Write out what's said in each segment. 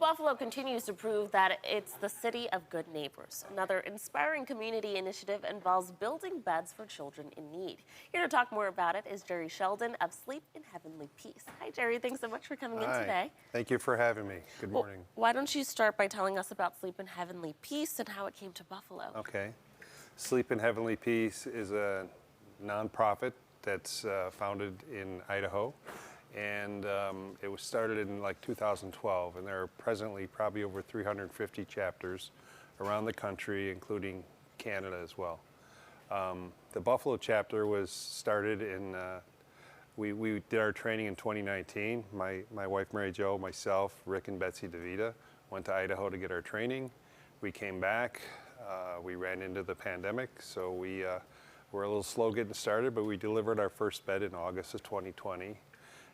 Buffalo continues to prove that it's the city of good neighbors. Another inspiring community initiative involves building beds for children in need. Here to talk more about it is Jerry Sheldon of Sleep in Heavenly Peace. Hi, Jerry. Thanks so much for coming in today. Thank you for having me. Good morning. Why don't you start by telling us about Sleep in Heavenly Peace and how it came to Buffalo? Okay. Sleep in Heavenly Peace is a nonprofit that's founded in Idaho. And it was started in like 2012, and there are presently probably over 350 chapters around the country, including Canada as well. The Buffalo chapter was started in, we did our training in 2019. My wife Mary Jo, myself, Rick and Betsy DeVita went to Idaho to get our training. We came back, we ran into the pandemic, so we were a little slow getting started, but we delivered our first bed in August of 2020.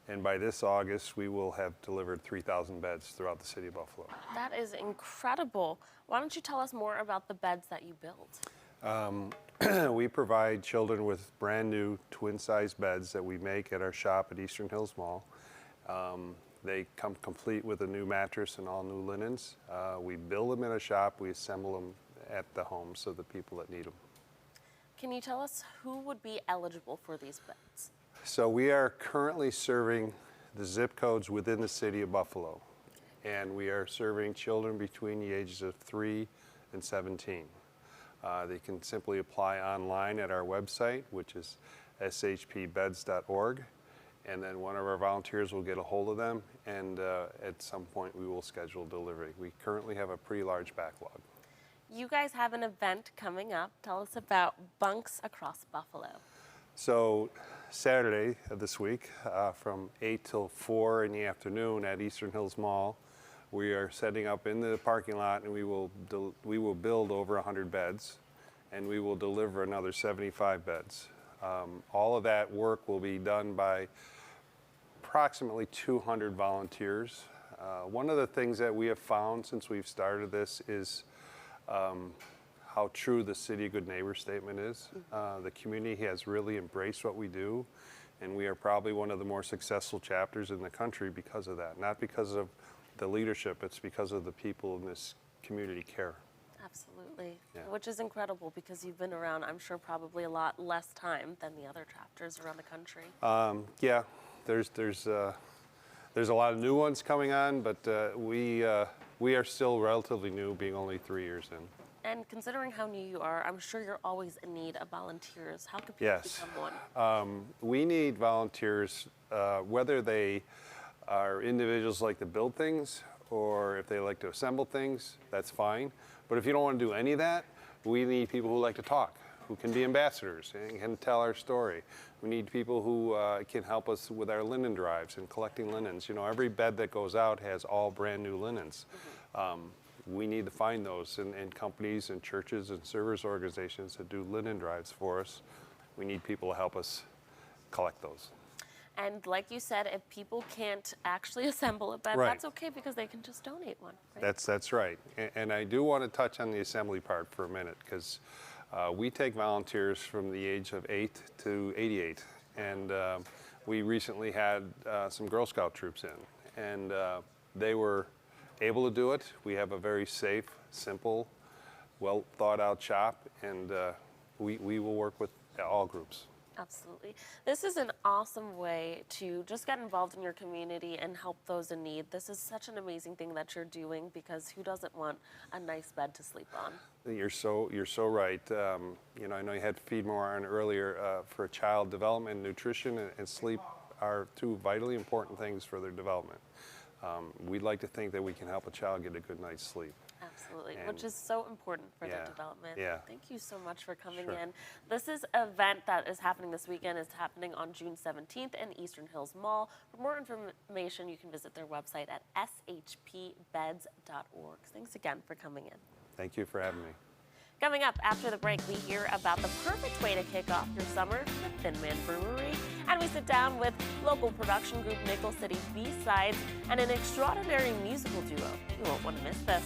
And by this August, we will have delivered 3,000 beds throughout the city of Buffalo. That is incredible. Why don't you tell us more about the beds that you built? We provide children with brand new twin-size beds that we make at our shop at Eastern Hills Mall. They come complete with a new mattress and all new linens. We build them in a shop, we assemble them at the homes of the people that need them. Can you tell us who would be eligible for these beds? So we are currently serving the zip codes within the city of Buffalo, and we are serving children between the ages of 3 and 17. They can simply apply online at our website, which is shpbeds.org, and then one of our volunteers will get a hold of them, and at some point we will schedule delivery. We currently have a pretty large backlog. You guys have an event coming up. Tell us about Bunks across Buffalo. So Saturday of this week, from 8 till 4 in the afternoon at Eastern Hills Mall, we are setting up in the parking lot, and we will build over 100 beds, and we will deliver another 75 beds. All of that work will be done by approximately 200 volunteers. One of the things that we have found since we've started this is how true the City of Good Neighbor statement is. The community has really embraced what we do, and we are probably one of the more successful chapters in the country because of that. Not because of the leadership, it's because of the people in this community care. Absolutely, Yeah. Which is incredible because you've been around, I'm sure, probably a lot less time than the other chapters around the country. Yeah, there's a lot of new ones coming on, but we are still relatively new, being only 3 years in. And considering how new you are, I'm sure you're always in need of volunteers. How can people become one? We need volunteers, whether they are individuals like to build things or if they like to assemble things, that's fine. But if you don't want to do any of that, we need people who like to talk, who can be ambassadors and can tell our story. We need people who can help us with our linen drives and collecting linens. You know, every bed that goes out has all brand new linens. We need to find those in companies and churches and service organizations that do linen drives for us. We need people to help us collect those. And like you said, if people can't actually assemble a bed, Right. That's okay because they can just donate one. Right? That's right. And I do want to touch on the assembly part for a minute, because we take volunteers from the age of 8 to 88. And we recently had some Girl Scout troops in, and they were able to do it. We have a very safe, simple, well thought out shop, and we will work with all groups. Absolutely. This is an awesome way to just get involved in your community and help those in need. This is such an amazing thing that you're doing, because who doesn't want a nice bed to sleep on? You're so right. You know, I know you had Feed More on earlier. For child development, nutrition and sleep are two vitally important things for their development. We'd like to think that we can help a child get a good night's sleep. Absolutely, which is so important for their development. Yeah. Thank you so much for coming Sure. in. This is an event that is happening this weekend. It's happening on June 17th in Eastern Hills Mall. For more information, you can visit their website at shpbeds.org. Thanks again for coming in. Thank you for having me. Coming up after the break, we hear about the perfect way to kick off your summer with Thin Man Brewery. And we sit down with local production group Nickel City B-Sides and an extraordinary musical duo. You won't want to miss this.